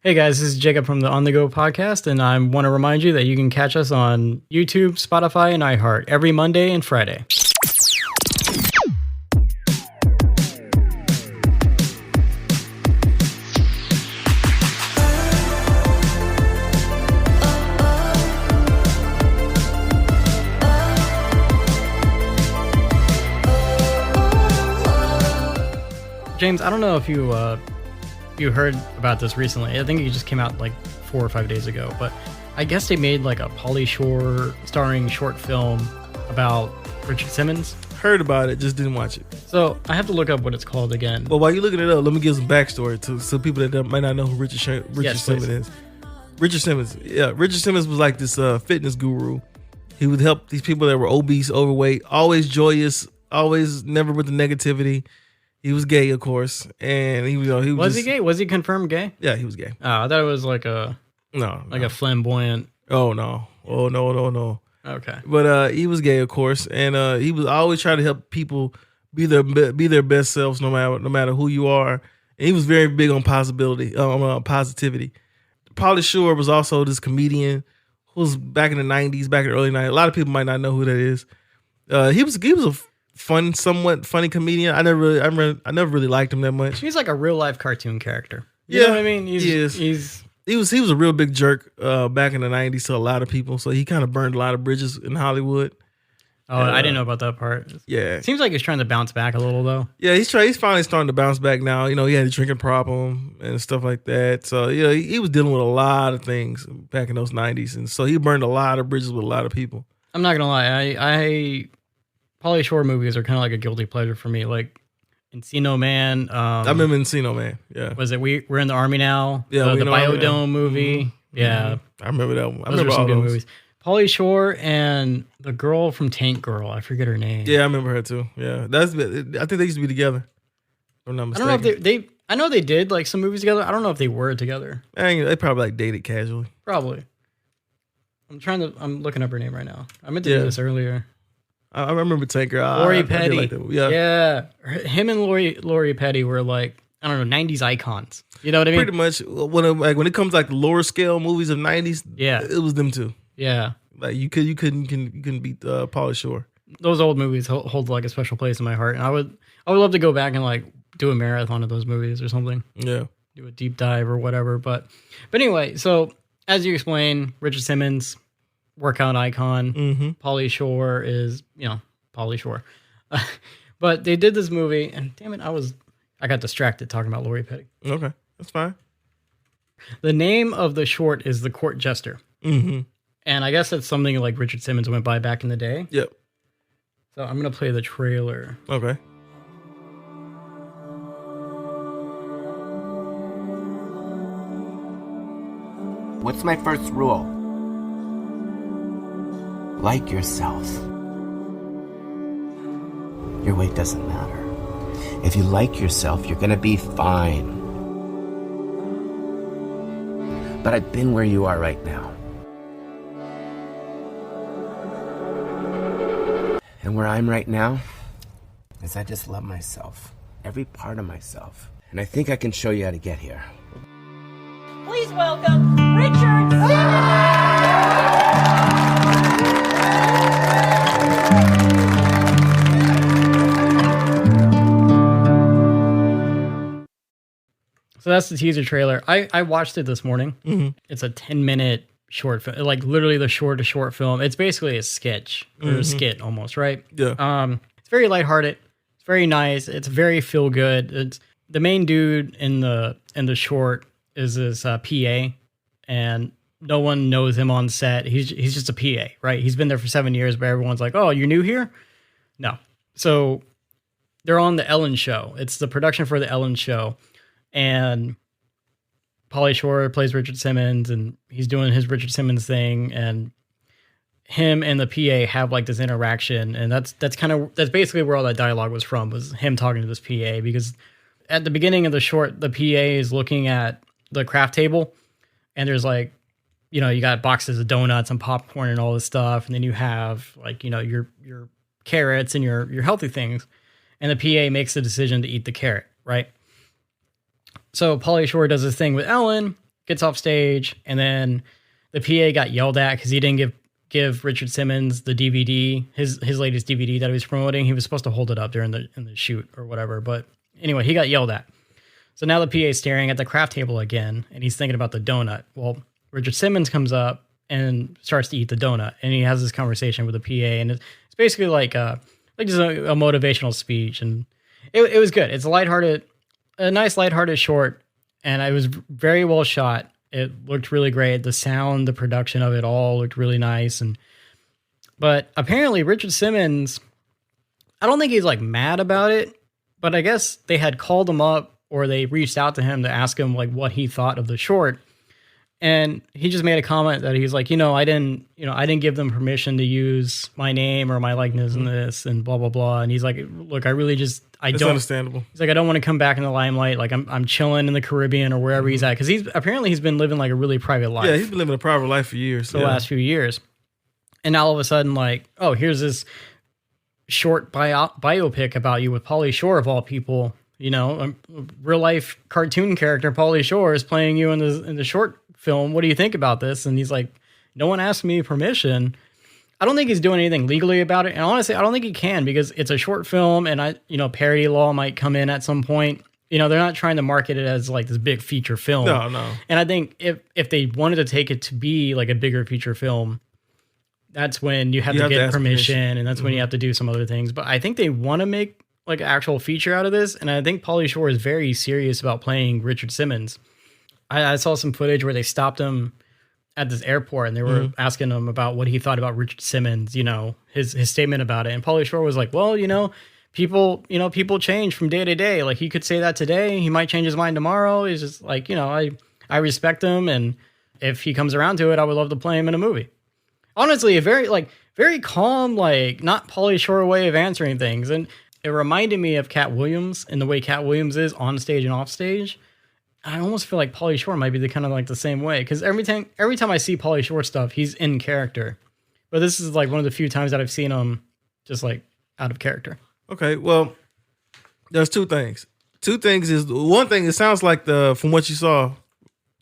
Hey guys, this is Jacob from the On The Go podcast, and I want to remind you that you can catch us on YouTube, Spotify, and iHeart every Monday and Friday. James, I don't know if you heard about this recently. I think it just came out like 4 or 5 days ago, but I guess they made like a Pauly Shore starring short film about Richard Simmons. Heard about it, just didn't watch it. So I have to look up what it's called again. Well, while you're looking it up, let me give some backstory to some people that might not know who Richard Simmons is. Richard Simmons was like this fitness guru. He would help these people that were obese, overweight, always joyous, always never with the negativity. He was gay, of course, and he was he gay? Was he confirmed gay? Yeah, he was gay. Oh, I thought it was like a flamboyant. Oh no! Okay, but he was gay, of course, and he was always trying to help people be their best selves, no matter who you are. And he was very big on positivity. Pauly Shore was also this comedian who was back in the '90s, back in the early '90s. A lot of people might not know who that is. He was a somewhat funny comedian. I never really liked him that much. He's like a real life cartoon character. You know what I mean? He was a real big jerk back in the '90s to a lot of people. So he kind of burned a lot of bridges in Hollywood. Oh, I didn't know about that part. Yeah, seems like he's trying to bounce back a little though. Yeah, he's finally starting to bounce back now. You know, he had a drinking problem and stuff like that. So he was dealing with a lot of things back in those '90s, and so he burned a lot of bridges with a lot of people. I'm not gonna lie, Pauly Shore movies are kind of like a guilty pleasure for me. Like Encino Man. I remember Encino Man. Yeah. Was it We're in the Army Now? Yeah. The Biodome movie. Mm-hmm. Yeah. I remember that one. Those are some good movies. Pauly Shore and the girl from Tank Girl. I forget her name. Yeah, I remember her too. Yeah. I think they used to be together. If I'm not mistaken. I don't know if I know they did like some movies together. I don't know if they were together. They probably like dated casually. Probably. I'm looking up her name right now. I meant to do this earlier. I remember Tanker. Lori Petty. Like yeah. Him and Lori Petty were like, I don't know, 90s icons. You know what I mean? Pretty much. When it comes to like lower scale movies of 90s, yeah, it was them two. Yeah. Like you couldn't beat Pauly Shore. Those old movies hold like a special place in my heart, and I would love to go back and like do a marathon of those movies or something. Yeah. Do a deep dive or whatever. But anyway, so as you explained, Richard Simmons, workout icon. Mm-hmm. Pauly Shore is, Pauly Shore. But they did this movie, and damn it, I got distracted talking about Lori Petty. Okay, that's fine. The name of the short is The Court Jester. Mm-hmm. And I guess that's something like Richard Simmons went by back in the day. Yep. So I'm going to play the trailer. Okay. What's my first rule? Like yourself. Your weight doesn't matter. If you like yourself, you're gonna be fine. But I've been where you are right now. And where I'm right now is I just love myself. Every part of myself. And I think I can show you how to get here. Please welcome Richard Simmons! So that's the teaser trailer. I watched it this morning. Mm-hmm. It's a 10-minute short film, like literally the short short film. It's basically a sketch or a skit almost, right? Yeah. It's very lighthearted. It's very nice. It's very feel good. It's the main dude in the short is this PA, and no one knows him on set. He's just a PA, right? He's been there for 7 years, but everyone's like, "Oh, you're new here?" No. So they're on the Ellen Show. It's the production for the Ellen Show. And Pauly Shore plays Richard Simmons, and he's doing his Richard Simmons thing, and him and the PA have like this interaction, and that's basically where all that dialogue was from, was him talking to this PA, because at the beginning of the short, the PA is looking at the craft table, and there's like, you got boxes of donuts and popcorn and all this stuff, and then you have like, your carrots and your healthy things, and the PA makes the decision to eat the carrot, right? So Pauly Shore does this thing with Ellen, gets off stage, and then the PA got yelled at because he didn't give Richard Simmons the DVD, his latest DVD that he was promoting. He was supposed to hold it up during the shoot or whatever. But anyway, he got yelled at. So now the PA is staring at the craft table again, and he's thinking about the donut. Well, Richard Simmons comes up and starts to eat the donut, and he has this conversation with the PA, and it's basically like just a motivational speech, and it was good. It's a nice lighthearted short, and it was very well shot. It looked really great. The sound, the production of it all looked really nice, but apparently Richard Simmons, I don't think he's like mad about it, but I guess they had called him up, or they reached out to him to ask him like what he thought of the short. And he just made a comment that he's like, I didn't give them permission to use my name or my likeness in this and blah, blah, blah. And he's like, look, That's understandable. He's like, I don't want to come back in the limelight. Like I'm chilling in the Caribbean or wherever he's at. Cause he's been living like a really private life. Yeah. He's been living a private life for years. The last few years. And now all of a sudden, like, oh, here's this short biopic about you with Pauly Shore of all people. A real life cartoon character, Pauly Shore, is playing you in the short film. What do you think about this? And he's like, no one asked me permission. I don't think he's doing anything legally about it. And honestly, I don't think he can, because it's a short film, and parody law might come in at some point. They're not trying to market it as like this big feature film. No. And I think if they wanted to take it to be like a bigger feature film, that's when you have to get permission, and that's when you have to do some other things. But I think they want to make like an actual feature out of this, and I think Pauly Shore is very serious about playing Richard Simmons. I saw some footage where they stopped him at this airport, and they were asking him about what he thought about Richard Simmons, his statement about it. And Pauly Shore was like, well, people change from day to day. Like, he could say that today, he might change his mind tomorrow. He's just like, I respect him, and if he comes around to it, I would love to play him in a movie. Honestly, a very calm, like, not Pauly Shore way of answering things. And it reminded me of Cat Williams and the way Cat Williams is on stage and off stage. I almost feel like Pauly Shore might be the kind of like the same way, because every time I see Pauly Shore stuff, he's in character. But this is like one of the few times that I've seen him just like out of character. Okay, well, there's two things. Two things is, one thing, it sounds like from what you saw,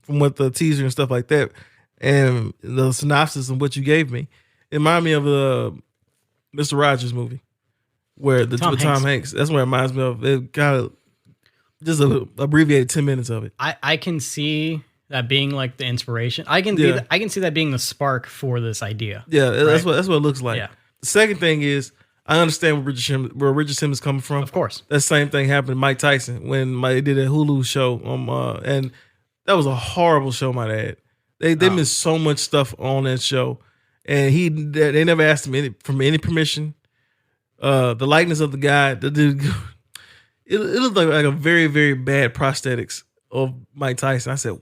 from what the teaser and stuff like that, and the synopsis and what you gave me, it reminded me of the Mr. Rogers movie. Where Tom Hanks. That's what it reminds me of. It got just a abbreviated 10 minutes of it. I can see that being like the inspiration. I can see that being the spark for this idea. Yeah, right? that's what it looks like. Yeah. The second thing is, I understand where Richard Simmons is coming from. Of course. That same thing happened to Mike Tyson when they did a Hulu show. And that was a horrible show, might add. They missed so much stuff on that show. And they never asked him for any permission. The likeness of the guy, the dude, it looked like a very, very bad prosthetics of Mike Tyson. I said,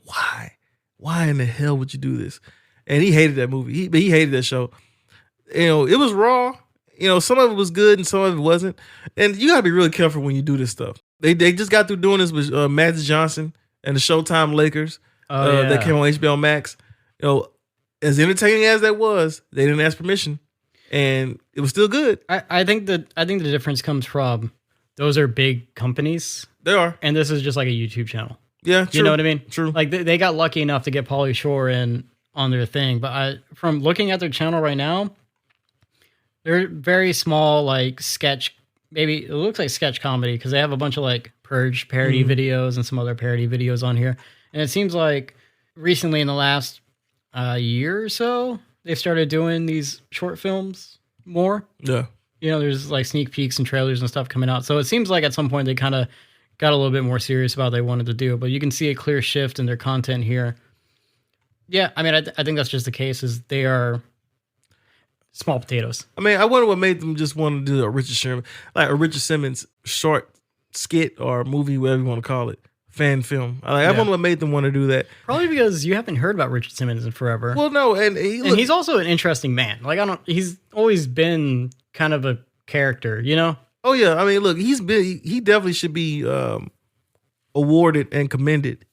why in the hell would you do this? And he hated that movie. He hated that show. It was raw. Some of it was good and some of it wasn't. And you gotta be really careful when you do this stuff. They just got through doing this with Magic Johnson and the Showtime Lakers. That came on HBO Max. As entertaining as that was, they didn't ask permission. And it was still good. I think the difference comes from those are big companies. They are. And this is just like a YouTube channel. Yeah, true. You know what I mean? True. Like they got lucky enough to get Pauly Shore in on their thing. But from looking at their channel right now, they're very small, like sketch. Maybe it looks like sketch comedy because they have a bunch of like Purge parody videos and some other parody videos on here. And it seems like recently in the last year or so, they've started doing these short films more. Yeah. There's like sneak peeks and trailers and stuff coming out. So it seems like at some point they kind of got a little bit more serious about what they wanted to do. But you can see a clear shift in their content here. Yeah, I mean, I think that's just the case, is they are small potatoes. I mean, I wonder what made them just want to do a Richard Simmons short skit or movie, whatever you want to call it. Fan film. I wonder what made them want to do that. Probably because you haven't heard about Richard Simmons in forever. Well, no, and he's also an interesting man. Like he's always been kind of a character, Oh yeah, I mean, look, he definitely should be awarded and commended,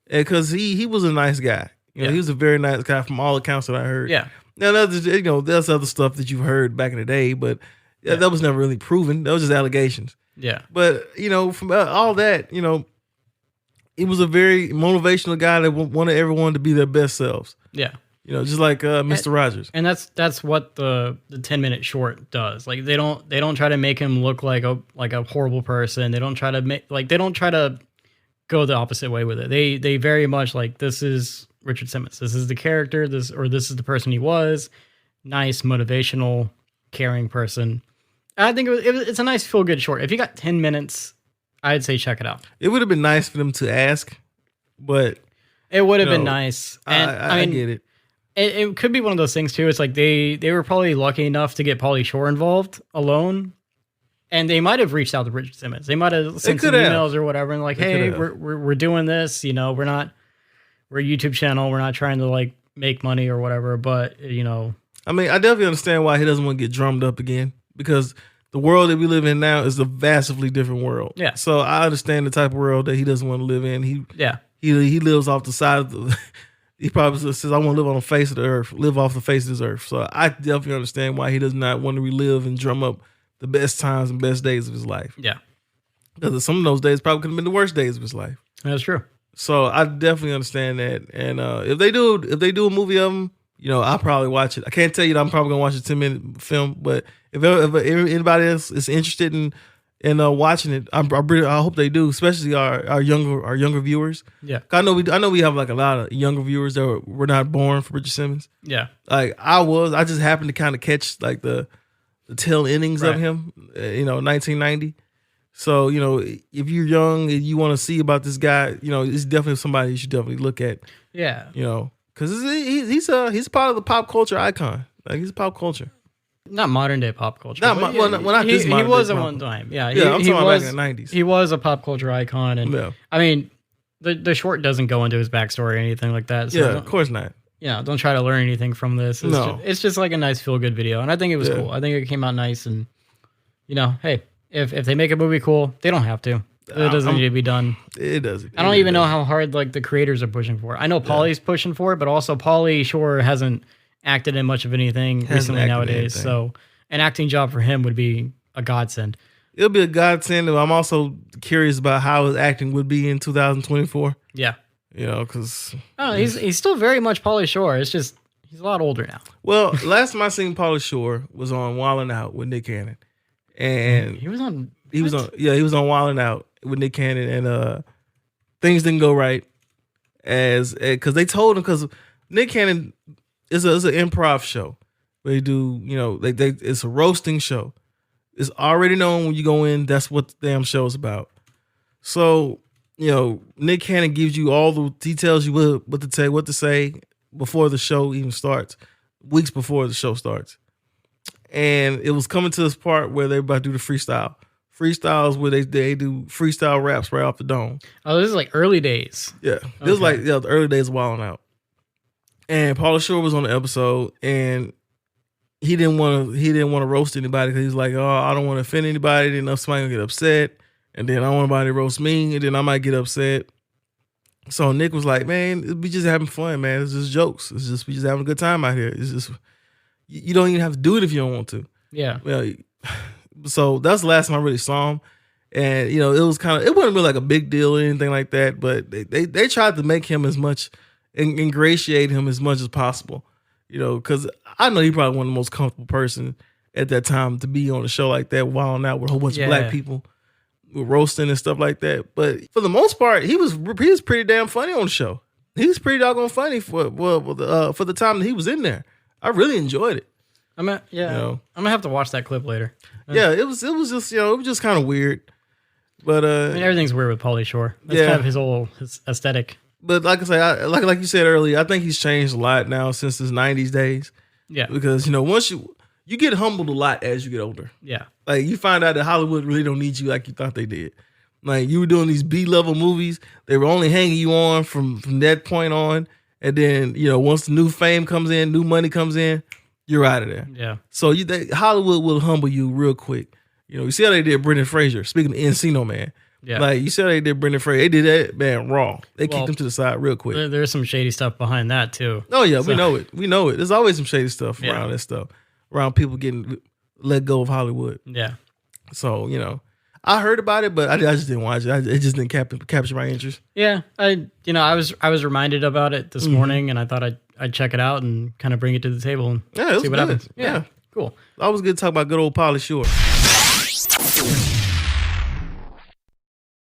because he was a nice guy. He was a very nice guy from all accounts that I heard. Yeah. Now there's other stuff that you've heard back in the day, but that was never really proven. That was just allegations. Yeah. But from all that, he was a very motivational guy that wanted everyone to be their best selves. Yeah. You know, just like Mr. Rogers. And that's what the 10-minute short does. Like they don't try to make him look like a horrible person. They don't try to go the opposite way with it. They very much like, this is Richard Simmons. This is the character. This is the person he was. Nice, motivational, caring person. I think it's a nice feel good short. If you got 10 minutes, I'd say check it out. It would have been nice for them to ask, but it would have been nice. And I mean, get it. It could be one of those things too. It's like they were probably lucky enough to get Pauly Shore involved alone, and they might have reached out to Richard Simmons. They might have sent some emails or whatever, and like, hey, we're doing this. You know, we're a YouTube channel. We're not trying to like make money or whatever. But you know, I mean, I definitely understand why he doesn't want to get drummed up again, because the world that we live in now is a vastly different world. Yeah. So I understand the type of world that he doesn't want to live in. He lives off the side of the. He probably says, I want to live on the face of the earth, live off the face of this earth. So I definitely understand why he does not want to relive and drum up the best times and best days of his life. Yeah. Because some of those days probably could have been the worst days of his life. That's true. So I definitely understand that. And if they do a movie of him, you know, I'll probably watch it. I can't tell you that I'm probably going to watch a 10-minute film, but if anybody else is interested in watching it, I hope they do, especially our younger viewers. Yeah, I know we have like a lot of younger viewers that were not born for Richard Simmons. Yeah, like I just happened to kind of catch like the tail innings of him, 1990. So you know, if you're young and you want to see about this guy, you know, it's definitely somebody you should definitely look at. Yeah, you know, because he's part of the pop culture icon. Like he's pop culture. Not modern day pop culture. He was at one time. Yeah, I'm talking about back in the 90s. He was a pop culture icon, and I mean, the short doesn't go into his backstory or anything like that. So yeah, of course not. Yeah, don't try to learn anything from this. It's just like a nice feel good video, and I think it was cool. I think it came out nice, and you know, hey, if they make a movie cool, they don't have to. It doesn't need to be done. It doesn't. I don't even know how hard like the creators are pushing for it. I know Pauly's pushing for it, but also Pauly Shore hasn't acted in much of anything recently nowadays. So an acting job for him would be a godsend. It'll be a godsend. I'm also curious about how his acting would be in 2024. Yeah. You know, because he's still very much Pauly Shore. It's just he's a lot older now. Well, last time I seen Pauly Shore was on Wildin' Out with Nick Cannon. And he was on Wildin' Out with Nick Cannon, and things didn't go right because they told him, because Nick Cannon it's an improv show. They do, you know, it's a roasting show. It's already known when you go in, that's what the damn show is about. So, you know, Nick Cannon gives you all the details what to say before the show even starts, weeks before the show starts. And it was coming to this part where they're about to do the freestyle. Freestyles where they do freestyle raps right off the dome. Oh, this is like early days. Yeah. This is like the early days of Wildin' Out. And Pauly Shore was on the episode, and he didn't want to roast anybody because he's like, oh, I don't want to offend anybody. Then somebody gonna get upset, and then I don't want anybody to roast me, and then I might get upset. So Nick was like, man, we just having fun, man. It's just jokes. We just having a good time out here. It's just, you don't even have to do it if you don't want to. Yeah. Well, so that's the last time I really saw him, and you know, it wasn't really like a big deal or anything like that. But they tried to make him as much. Ingratiate him as much as possible, you know, because I know he probably one of the most comfortable person at that time to be on a show like that, Wildin' Out with a whole bunch of black people with roasting and stuff like that. But for the most part, he was pretty damn funny on the show. He was pretty doggone funny for the time that he was in there. I really enjoyed it. I'm gonna have to watch that clip later. Yeah, it was just, you know, it was just kind of weird. But I mean, everything's weird with Pauly Shore. That's kind of his aesthetic. But like I say, like you said earlier, I think he's changed a lot now since his 90s days. Yeah. Because, you know, once you get humbled a lot as you get older. Yeah. Like you find out that Hollywood really don't need you like you thought they did. Like you were doing these B-level movies. They were only hanging you on from that point on. And then, you know, once the new fame comes in, new money comes in, you're out of there. Yeah. So Hollywood will humble you real quick. You know, you see how they did Brendan Fraser. Speaking of Encino Man. Yeah. Like you said, they did Brendan Fraser. They did that man wrong. They kicked him to the side real quick. There's some shady stuff behind that too. Oh yeah, we know it. We know it. There's always some shady stuff around this stuff, around people getting let go of Hollywood. Yeah. So you know, I heard about it, but I just didn't watch it. It just didn't capture my interest. Yeah, I was reminded about it this morning, and I thought I'd check it out and kind of bring it to the table and Yeah, it was see what good. happens. Yeah, cool. Always good to talk about good old Pauly Shore.